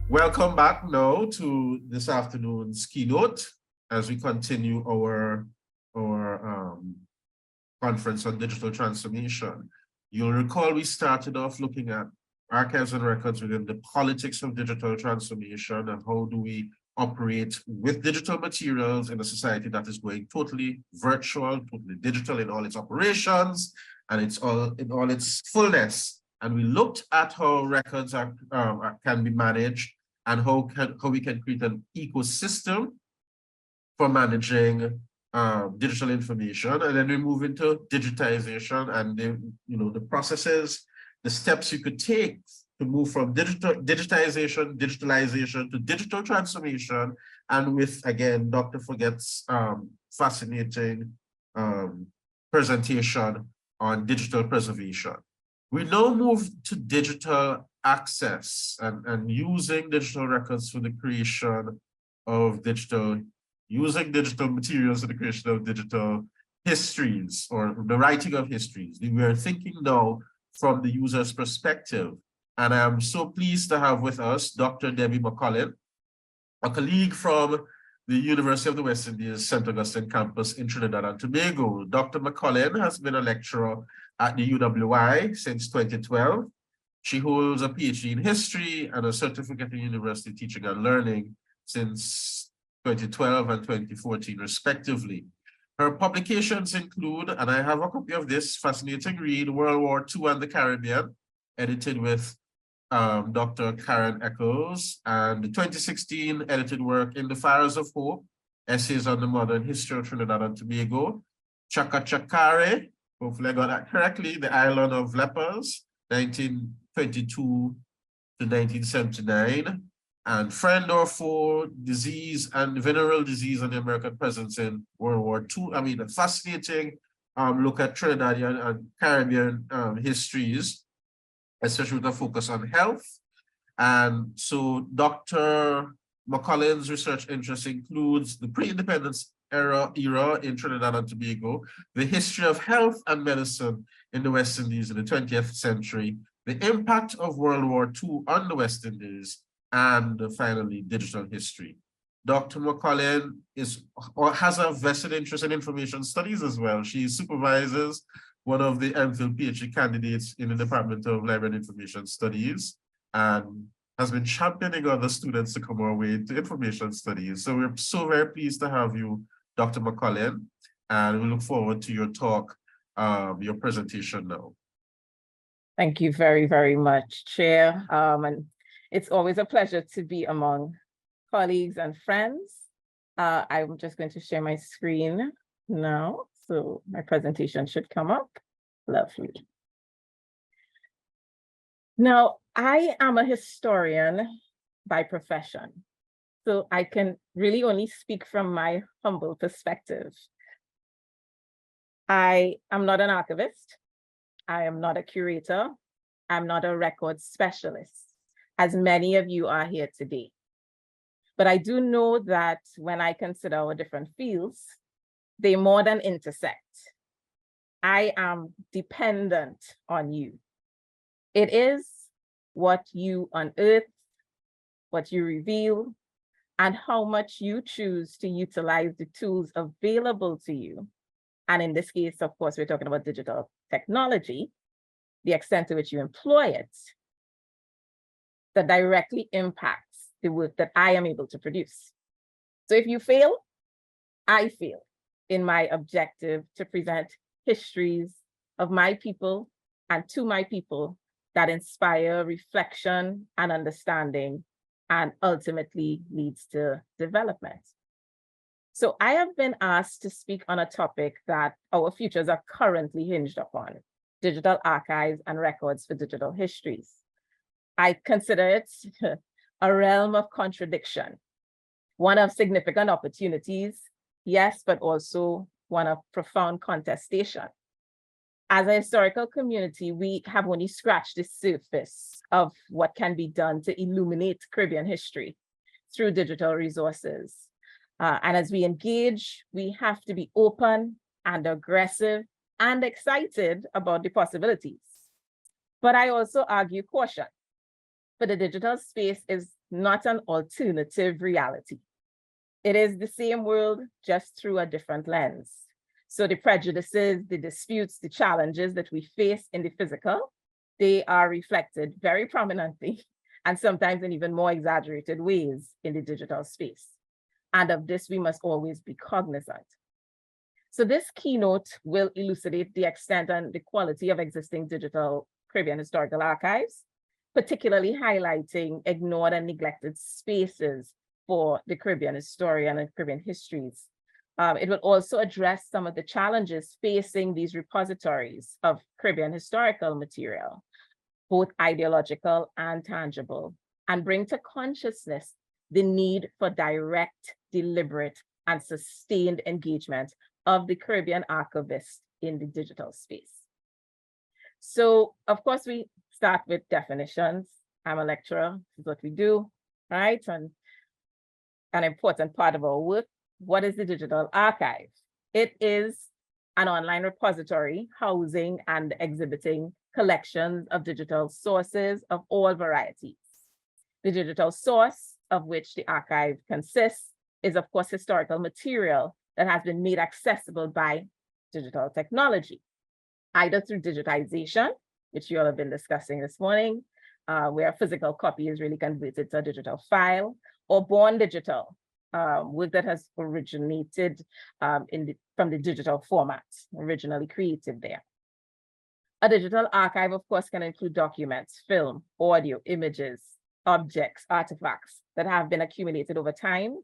Welcome back now to this afternoon's keynote as we continue our conference on digital transformation. You'll recall we started off looking at archives and records within the politics of digital transformation and how do we operate with digital materials in a society that is going totally virtual, totally digital in all its operations and in all its fullness. And we looked at how records can be managed and how we can create an ecosystem for managing digital information. And then we move into digitization and the processes, the steps you could take to move from digitalization to digital transformation. And with, again, Dr. Forget's fascinating presentation on digital preservation. We now move to digital access and using digital records for the creation of using digital materials for the creation of digital histories or the writing of histories. We are thinking now from the user's perspective. And I'm so pleased to have with us Dr. Debbie McCollin, a colleague from the University of the West Indies St. Augustine campus in Trinidad and Tobago. Dr. McCollin has been a lecturer at the UWI since 2012. She holds a PhD in history and a certificate in university teaching and learning since 2012 and 2014, respectively. Her publications include, and I have a copy of this fascinating read, World War II and the Caribbean, edited with Dr. Karen Eccles, and the 2016 edited work In the Fires of Hope, Essays on the Modern History of Trinidad and Tobago, Chakachakare, hopefully I got that correctly, The Island of Lepers, 1922 to 1979, and Friend or Foe, Disease and Venereal Disease and the American Presence in World War II. I mean, a fascinating look at Trinidadian and Caribbean histories, especially with a focus on health. And so Dr. McCollin's research interest includes the pre-independence era in Trinidad and Tobago, the history of health and medicine in the West Indies in the 20th century, the impact of World War II on the West Indies, and finally, digital history. Dr. McCollin has a vested interest in information studies as well. She supervises one of the MPhil PhD candidates in the Department of Library and Information Studies and has been championing other students to come our way to information studies. So we're so very pleased to have you, Dr. McCollin, and we look forward to your talk, your presentation now. Thank you very, very much, Chair. And it's always a pleasure to be among colleagues and friends. I'm just going to share my screen now. So my presentation should come up. Lovely. Now, I am a historian by profession, so I can really only speak from my humble perspective. I am not an archivist. I am not a curator. I'm not a record specialist, as many of you are here today. But I do know that when I consider our different fields, they more than intersect. I am dependent on you. It is what you unearth, what you reveal, and how much you choose to utilize the tools available to you. And in this case, of course, we're talking about digital technology, the extent to which you employ it, that directly impacts the work that I am able to produce. So if you fail, I fail in my objective to present histories of my people and to my people that inspire reflection and understanding and ultimately leads to development. So I have been asked to speak on a topic that our futures are currently hinged upon: digital archives and records for digital histories. I consider it a realm of contradiction, one of significant opportunities, yes, but also one of profound contestation. As a historical community, we have only scratched the surface of what can be done to illuminate Caribbean history through digital resources. And as we engage, we have to be open and aggressive and excited about the possibilities. But I also argue caution, for the digital space is not an alternative reality. It is the same world, just through a different lens. So the prejudices, the disputes, the challenges that we face in the physical, they are reflected very prominently and sometimes in even more exaggerated ways in the digital space. And of this, we must always be cognizant. So this keynote will elucidate the extent and the quality of existing digital Caribbean historical archives, particularly highlighting ignored and neglected spaces for the Caribbean historian and Caribbean histories. It will also address some of the challenges facing these repositories of Caribbean historical material, both ideological and tangible, and bring to consciousness the need for direct, deliberate, and sustained engagement of the Caribbean archivist in the digital space. So, of course, we start with definitions. I'm a lecturer, this is what we do, right? And an important part of our work. What is the digital archive? It is an online repository housing and exhibiting collections of digital sources of all varieties. The digital source of which the archive consists is, of course, historical material that has been made accessible by digital technology, either through digitization, which you all have been discussing this morning, where a physical copy is really converted to a digital file, or born digital, work that has originated from the digital format, originally created there. A digital archive, of course, can include documents, film, audio, images, objects, artifacts that have been accumulated over time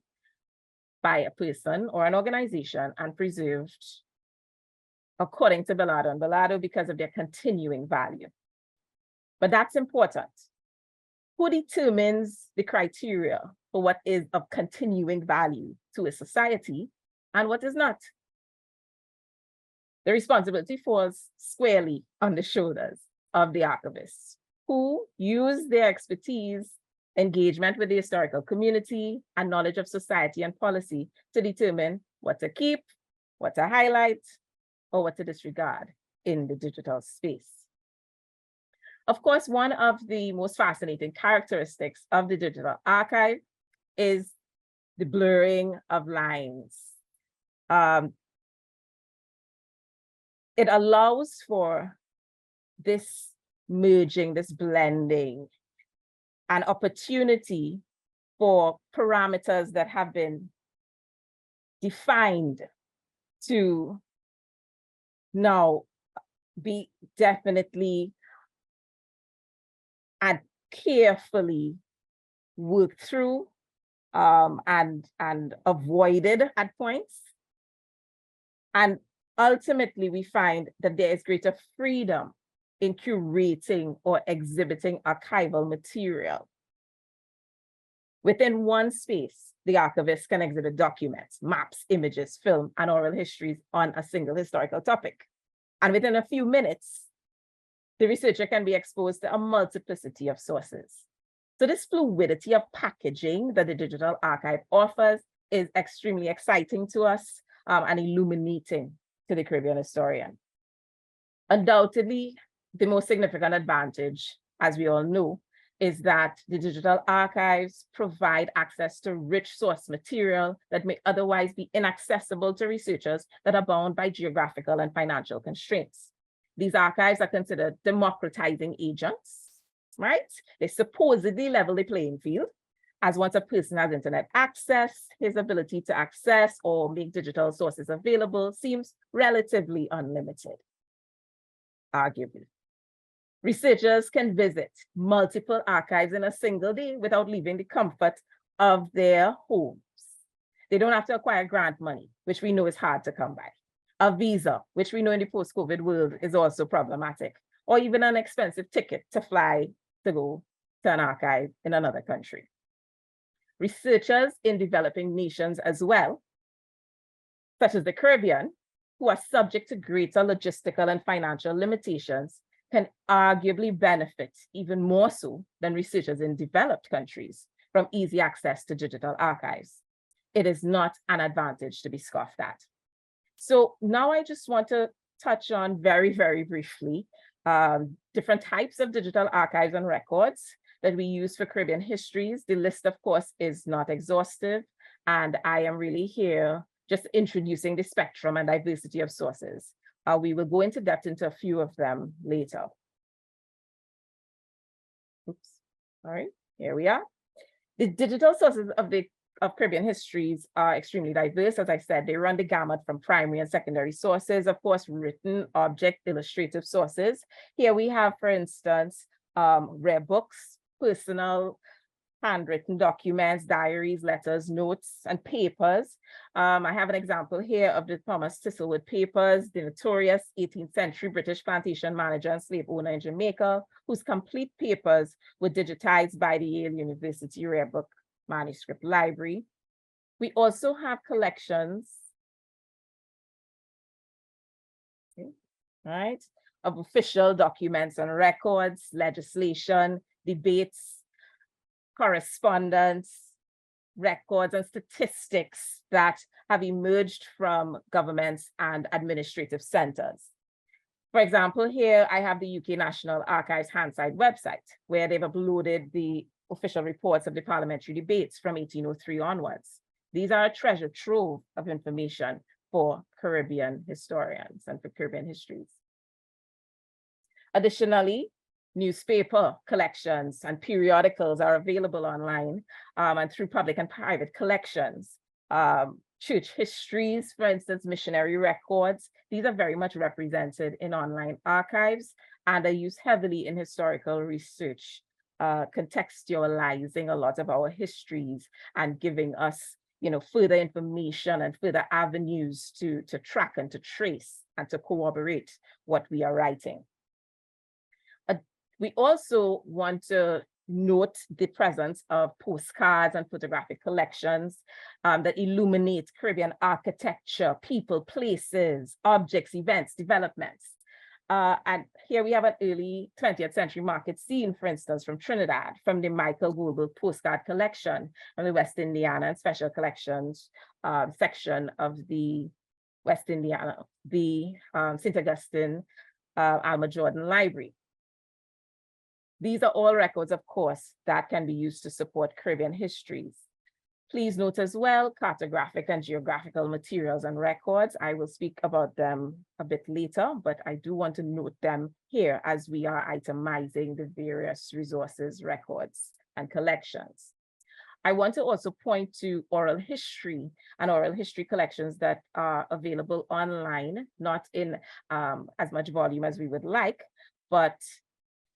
by a person or an organization and preserved according to Bellardo and Bellardo because of their continuing value. But that's important. Who determines the criteria for what is of continuing value to a society and what is not? The responsibility falls squarely on the shoulders of the archivists, who use their expertise, engagement with the historical community, and knowledge of society and policy to determine what to keep, what to highlight, or what to disregard in the digital space. Of course, one of the most fascinating characteristics of the digital archive is the blurring of lines. It allows for this merging, this blending, an opportunity for parameters that have been defined to now be definitely and carefully worked through and avoided at points. And ultimately, we find that there is greater freedom in curating or exhibiting archival material. Within one space, the archivist can exhibit documents, maps, images, film, and oral histories on a single historical topic. And within a few minutes, the researcher can be exposed to a multiplicity of sources. So this fluidity of packaging that the digital archive offers is extremely exciting to us and illuminating to the Caribbean historian. Undoubtedly, the most significant advantage, as we all know, is that the digital archives provide access to rich source material that may otherwise be inaccessible to researchers that are bound by geographical and financial constraints. These archives are considered democratizing agents, right? They supposedly level the playing field, as once a person has internet access, his ability to access or make digital sources available seems relatively unlimited, arguably. Researchers can visit multiple archives in a single day without leaving the comfort of their homes. They don't have to acquire grant money, which we know is hard to come by. A visa, which we know in the post-COVID world is also problematic, or even an expensive ticket to fly to go to an archive in another country. Researchers in developing nations as well, such as the Caribbean, who are subject to greater logistical and financial limitations, can arguably benefit even more so than researchers in developed countries from easy access to digital archives. It is not an advantage to be scoffed at. So now I just want to touch on very briefly different types of digital archives and records that we use for Caribbean histories. The list, of course, is not exhaustive, and I am really here just introducing the spectrum and diversity of sources. We will go into depth into a few of them later. Oops, all right, here we are. The digital sources of Caribbean histories are extremely diverse. As I said, they run the gamut from primary and secondary sources, of course, written, object, illustrative sources. Here we have, for instance, rare books, personal handwritten documents, diaries, letters, notes, and papers. I have an example here of the Thomas Thistlewood papers, the notorious 18th century British plantation manager and slave owner in Jamaica, whose complete papers were digitized by the Yale University Rare Book Manuscript Library. We also have collections, right, of official documents and records, legislation, debates, correspondence, records, and statistics that have emerged from governments and administrative centers. For example, here I have the UK National Archives Hanside website, where they've uploaded the official reports of the parliamentary debates from 1803 onwards. These are a treasure trove of information for Caribbean historians and for Caribbean histories. Additionally, newspaper collections and periodicals are available online and through public and private collections. Church histories, for instance, missionary records, these are very much represented in online archives and are used heavily in historical research, contextualizing a lot of our histories and giving us, further information and further avenues to track and to trace and to corroborate what we are writing. We also want to note the presence of postcards and photographic collections that illuminate Caribbean architecture, people, places, objects, events, developments. And here we have an early 20th century market scene, for instance, from Trinidad, from the Michael Goebel postcard collection, from the West Indiana and Special Collections section of the West Indiana, the St. Augustine Alma Jordan Library. These are all records, of course, that can be used to support Caribbean histories. Please note as well, cartographic and geographical materials and records. I will speak about them a bit later, but I do want to note them here as we are itemizing the various resources, records, and collections. I want to also point to oral history and oral history collections that are available online, not in as much volume as we would like, but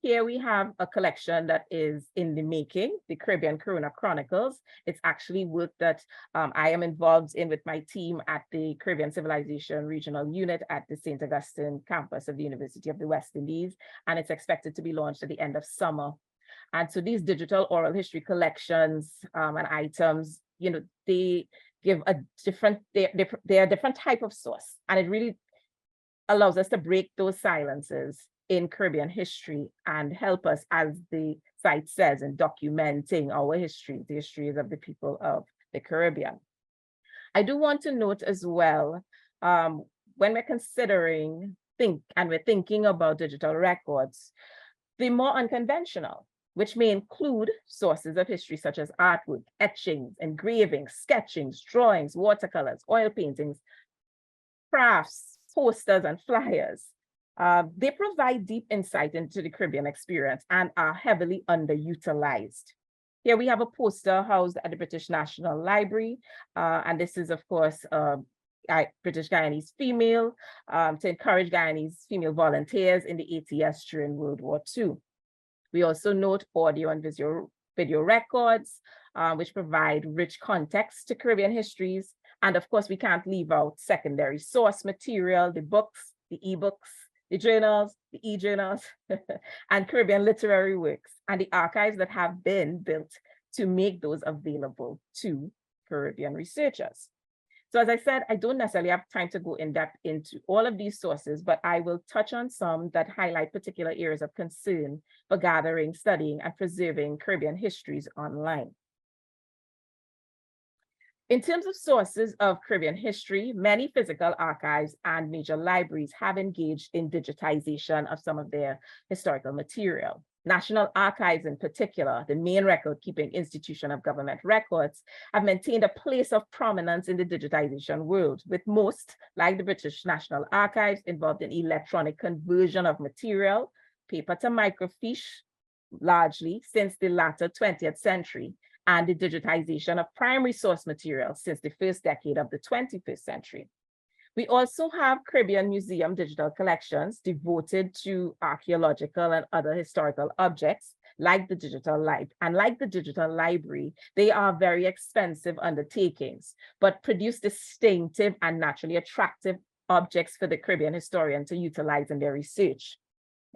here we have a collection that is in the making, the Caribbean Corona Chronicles. It's actually work that I am involved in with my team at the Caribbean Civilization Regional Unit at the St. Augustine campus of the University of the West Indies, and it's expected to be launched at the end of summer. And so these digital oral history collections and items, they give a different, they're a different type of source, and it really allows us to break those silences in Caribbean history and help us, as the site says, in documenting our history, the histories of the people of the Caribbean. I do want to note as well, when we're considering, we're thinking about digital records, the more unconventional, which may include sources of history such as artwork, etchings, engravings, sketchings, drawings, watercolors, oil paintings, crafts, posters, and flyers. They provide deep insight into the Caribbean experience and are heavily underutilized. Here we have a poster housed at the British National Library, and this is, of course, British Guyanese female, to encourage Guyanese female volunteers in the ATS during World War II. We also note audio and video records, which provide rich context to Caribbean histories. And of course, we can't leave out secondary source material, the books, the ebooks, the journals, the e-journals, and Caribbean literary works, and the archives that have been built to make those available to Caribbean researchers. So as I said, I don't necessarily have time to go in depth into all of these sources, but I will touch on some that highlight particular areas of concern for gathering, studying, and preserving Caribbean histories online. In terms of sources of Caribbean history, many physical archives and major libraries have engaged in digitization of some of their historical material. National Archives in particular, the main record-keeping institution of government records, have maintained a place of prominence in the digitization world, with most, like the British National Archives, involved in electronic conversion of material, paper to microfiche, largely since the latter 20th century, and the digitization of primary source material since the first decade of the 21st century. We also have Caribbean Museum digital collections devoted to archaeological and other historical objects, like the digital library. And like the digital library, they are very expensive undertakings, but produce distinctive and naturally attractive objects for the Caribbean historian to utilize in their research.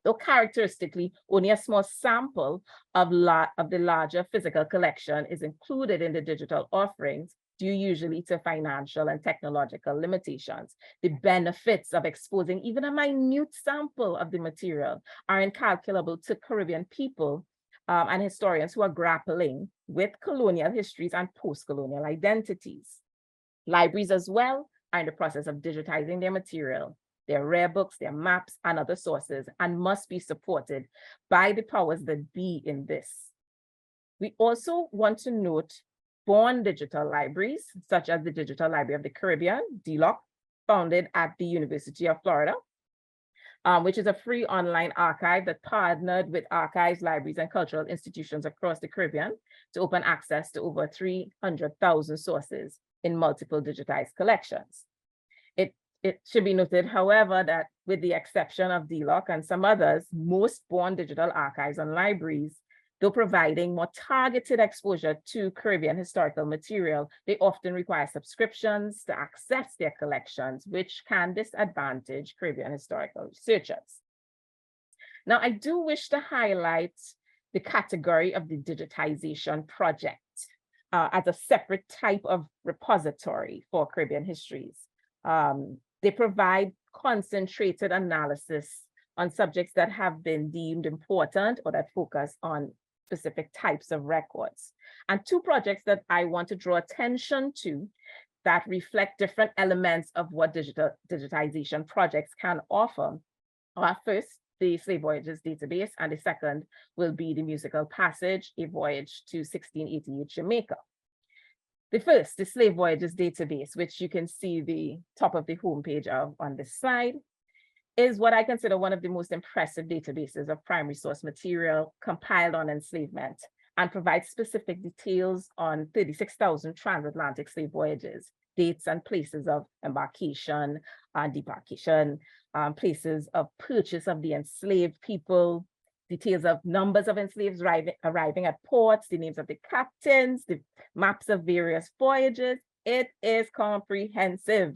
Though characteristically, only a small sample of the larger physical collection is included in the digital offerings, due usually to financial and technological limitations. The benefits of exposing even a minute sample of the material are incalculable to Caribbean people and historians who are grappling with colonial histories and post-colonial identities. Libraries as well are in the process of digitizing their material, their rare books, their maps, and other sources, and must be supported by the powers that be in this. We also want to note born digital libraries, such as the Digital Library of the Caribbean, DLOC, founded at the University of Florida, which is a free online archive that partnered with archives, libraries, and cultural institutions across the Caribbean to open access to over 300,000 sources in multiple digitized collections. It should be noted, however, that with the exception of DLOC and some others, most born digital archives and libraries, though providing more targeted exposure to Caribbean historical material, they often require subscriptions to access their collections, which can disadvantage Caribbean historical researchers. Now, I do wish to highlight the category of the digitization project as a separate type of repository for Caribbean histories. They provide concentrated analysis on subjects that have been deemed important or that focus on specific types of records. And two projects that I want to draw attention to that reflect different elements of what digitization projects can offer are first, the Slave Voyages database, and the second will be the musical passage, A Voyage to 1688 Jamaica. The first, the Slave Voyages database, which you can see the top of the homepage of on this slide, is what I consider one of the most impressive databases of primary source material compiled on enslavement, and provides specific details on 36,000 transatlantic slave voyages, dates and places of embarkation and debarkation, places of purchase of the enslaved people, details of numbers of enslaved arriving at ports, the names of the captains, the maps of various voyages. It is comprehensive.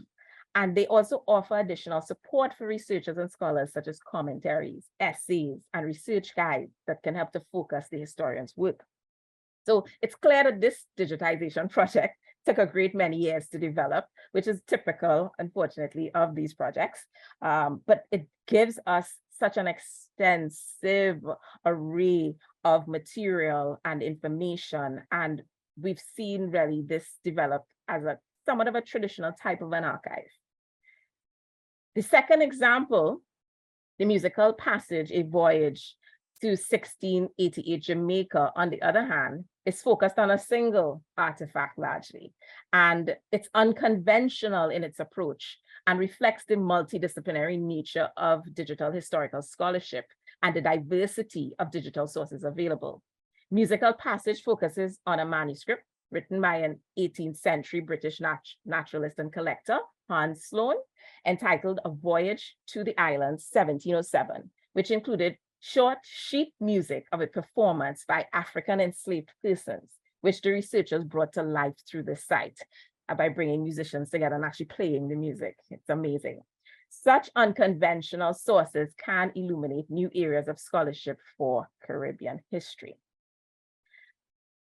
And they also offer additional support for researchers and scholars, such as commentaries, essays, and research guides that can help to focus the historian's work. So it's clear that this digitization project took a great many years to develop, which is typical, unfortunately, of these projects. But it gives us such an extensive array of material and information. And we've seen really this develop as a somewhat of a traditional type of an archive. The second example, the musical passage, A Voyage to 1688 Jamaica, on the other hand, is focused on a single artifact largely, and it's unconventional in its approach and reflects the multidisciplinary nature of digital historical scholarship and the diversity of digital sources available. Musical Passage focuses on a manuscript written by an 18th century British naturalist and collector, Hans Sloane, entitled A Voyage to the Islands, 1707, which included short sheet music of a performance by African enslaved persons, which the researchers brought to life through the site by bringing musicians together and actually playing the music. It's amazing. Such unconventional sources can illuminate new areas of scholarship for Caribbean history.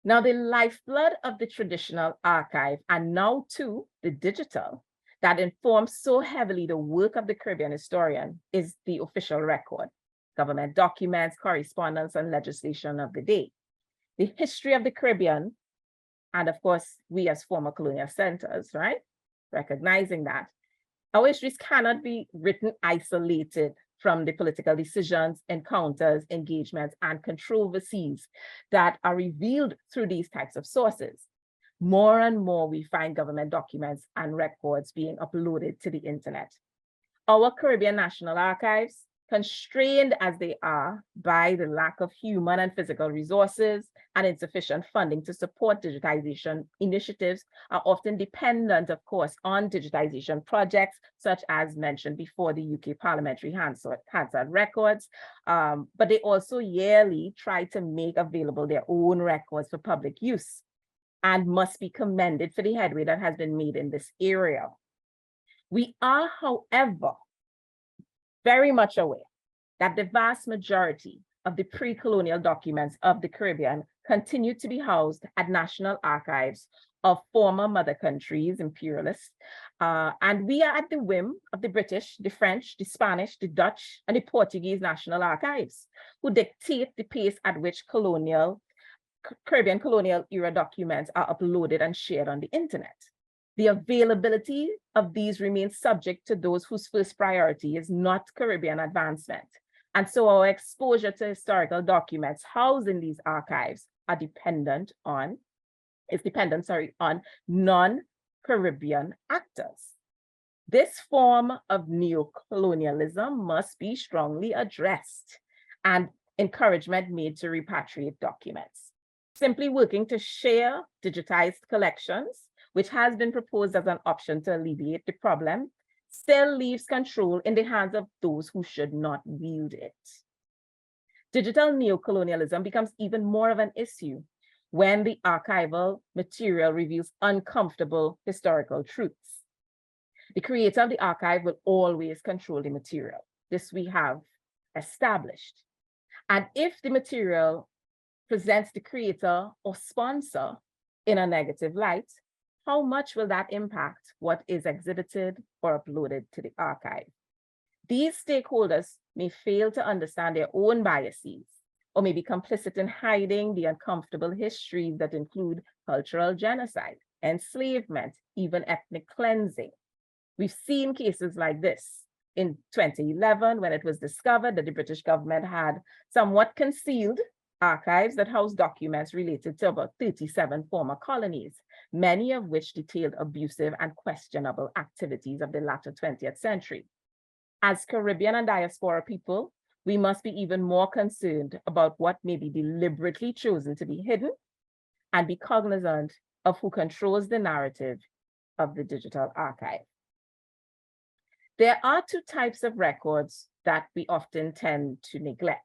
Now, the lifeblood of the traditional archive, and now too the digital, that informs so heavily the work of the Caribbean historian, is the official record, government documents, correspondence, and legislation of the day. The history of the Caribbean and of course, we as former colonial centers, right? Recognizing that our histories cannot be written isolated from the political decisions, encounters, engagements, and controversies that are revealed through these types of sources. More and more, we find government documents and records being uploaded to the internet. Our Caribbean National Archives, constrained as they are by the lack of human and physical resources and insufficient funding to support digitization initiatives, are often dependent, of course, on digitization projects, such as mentioned before, the UK Parliamentary Hansard records, but they also yearly try to make available their own records for public use, and must be commended for the headway that has been made in this area. We are, however, very much aware that the vast majority of the pre-colonial documents of the Caribbean continue to be housed at national archives of former mother countries, imperialists, and we are at the whim of the British, the French, the Spanish, the Dutch, and the Portuguese national archives, who dictate the pace at which Caribbean colonial era documents are uploaded and shared on the internet. The availability of these remains subject to those whose first priority is not Caribbean advancement. And so our exposure to historical documents housed in these archives are dependent on non-Caribbean actors. This form of neocolonialism must be strongly addressed and encouragement made to repatriate documents. Simply working to share digitized collections, which has been proposed as an option to alleviate the problem, still leaves control in the hands of those who should not wield it. Digital neocolonialism becomes even more of an issue when the archival material reveals uncomfortable historical truths. The creator of the archive will always control the material. This we have established. And if the material presents the creator or sponsor in a negative light, how much will that impact what is exhibited or uploaded to the archive? These stakeholders may fail to understand their own biases, or may be complicit in hiding the uncomfortable histories that include cultural genocide, enslavement, even ethnic cleansing. We've seen cases like this in 2011, when it was discovered that the British government had somewhat concealed archives that house documents related to about 37 former colonies, many of which detailed abusive and questionable activities of the latter 20th century. As Caribbean and diaspora people, we must be even more concerned about what may be deliberately chosen to be hidden, and be cognizant of who controls the narrative of the digital archive. There are two types of records that we often tend to neglect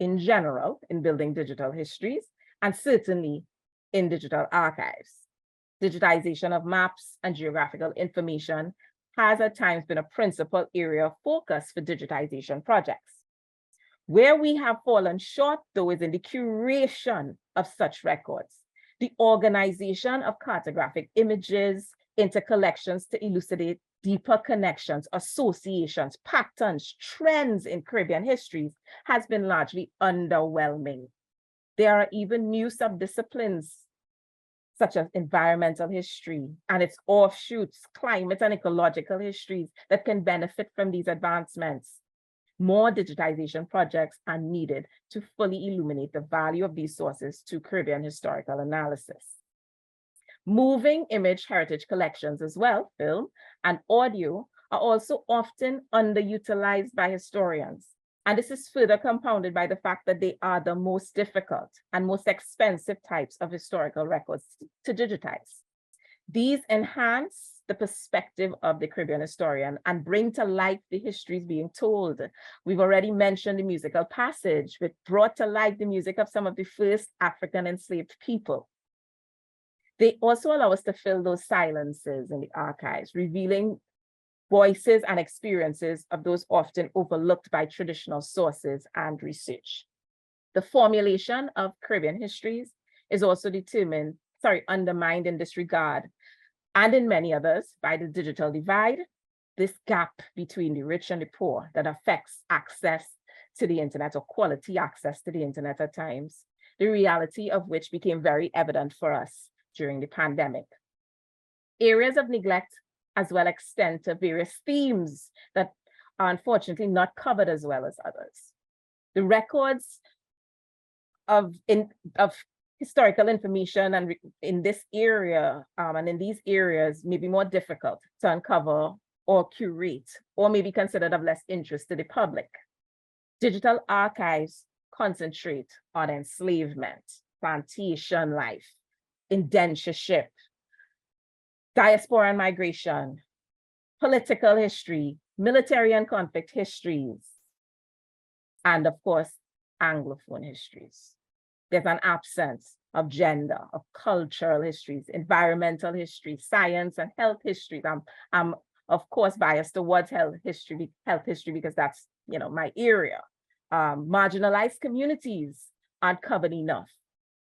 in general in building digital histories, and certainly in digital archives. Digitization of maps and geographical information has at times been a principal area of focus for digitization projects. Where we have fallen short, though, is in the curation of such records, the organization of cartographic images into collections to elucidate deeper connections, associations, patterns, trends in Caribbean histories has been largely underwhelming. There are even new subdisciplines, such as environmental history and its offshoots, climate and ecological histories, that can benefit from these advancements. More digitization projects are needed to fully illuminate the value of these sources to Caribbean historical analysis. Moving image heritage collections as well, film and audio, are also often underutilized by historians. And this is further compounded by the fact that they are the most difficult and most expensive types of historical records to digitize. These enhance the perspective of the Caribbean historian and bring to life the histories being told. We've already mentioned the musical passage, which brought to life the music of some of the first African enslaved people. They also allow us to fill those silences in the archives, revealing voices and experiences of those often overlooked by traditional sources and research. The formulation of Caribbean histories is also undermined in this regard, and in many others, by the digital divide, this gap between the rich and the poor that affects access to the internet, or quality access to the internet at times, the reality of which became very evident for us during the pandemic. Areas of neglect as well extend to various themes that are unfortunately not covered as well as others. The records of historical information and in this area and in these areas may be more difficult to uncover or curate, or may be considered of less interest to the public. Digital archives concentrate on enslavement, plantation life, indentureship, diaspora and migration, political history, military and conflict histories, and of course, Anglophone histories. There's an absence of gender, of cultural histories, environmental history, science and health histories. I'm of course biased towards health history because that's my area. Marginalized communities aren't covered enough.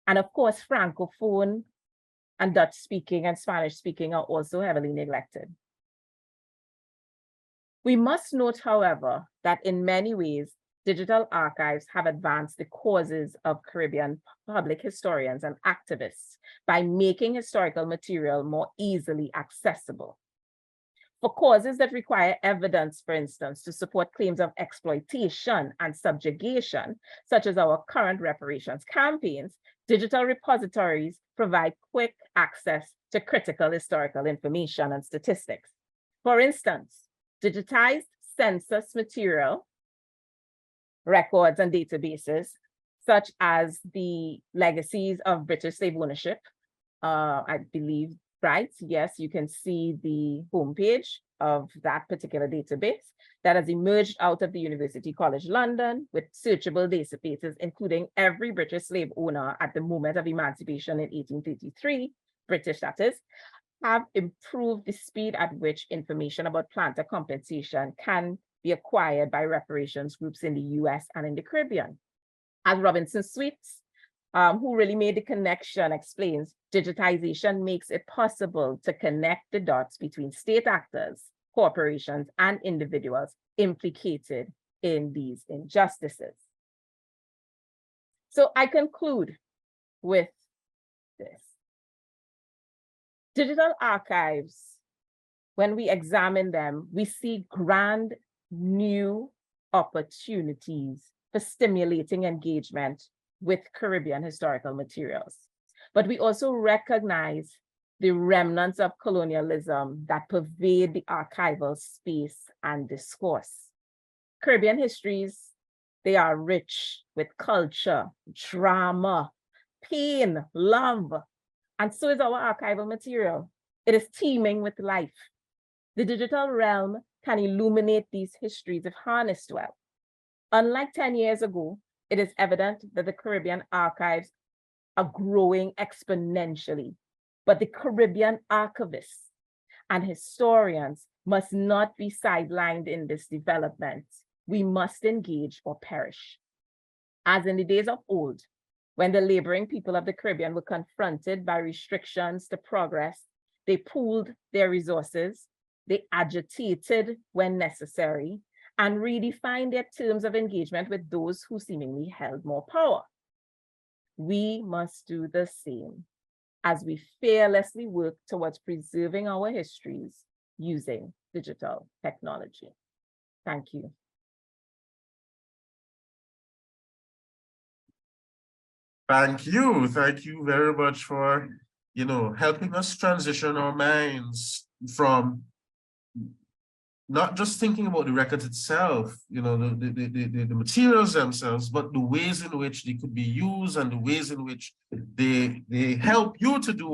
And of course, Francophone and Dutch speaking and Spanish speaking are also heavily neglected. We must note, however, that in many ways, digital archives have advanced the causes of Caribbean public historians and activists by making historical material more easily accessible. For causes that require evidence, for instance, to support claims of exploitation and subjugation, such as our current reparations campaigns, digital repositories provide quick access to critical historical information and statistics. For instance, digitized census material, records and databases, such as the legacies of British slave ownership, I believe, right? Yes, you can see the homepage of that particular database that has emerged out of the University College London with searchable databases, including every British slave owner at the moment of emancipation in 1833, British that is, have improved the speed at which information about planter compensation can be acquired by reparations groups in the US and in the Caribbean. As Robinson Sweets, who really made the connection, explains, digitization makes it possible to connect the dots between state actors, corporations, and individuals implicated in these injustices. So I conclude with this. Digital archives, when we examine them, we see grand new opportunities for stimulating engagement with Caribbean historical materials. But we also recognize the remnants of colonialism that pervade the archival space and discourse. Caribbean histories, they are rich with culture, drama, pain, love, and so is our archival material. It is teeming with life. The digital realm can illuminate these histories if harnessed well. Unlike 10 years ago, it is evident that the Caribbean archives are growing exponentially, but the Caribbean archivists and historians must not be sidelined in this development. We must engage or perish. As in the days of old, when the laboring people of the Caribbean were confronted by restrictions to progress, they pooled their resources, they agitated when necessary, and redefined their terms of engagement with those who seemingly held more power. We must do the same as we fearlessly work towards preserving our histories using digital technology. Thank you. Thank you. Thank you very much for, helping us transition our minds from not just thinking about the records itself, the materials themselves, but the ways in which they could be used and the ways in which they help you to do what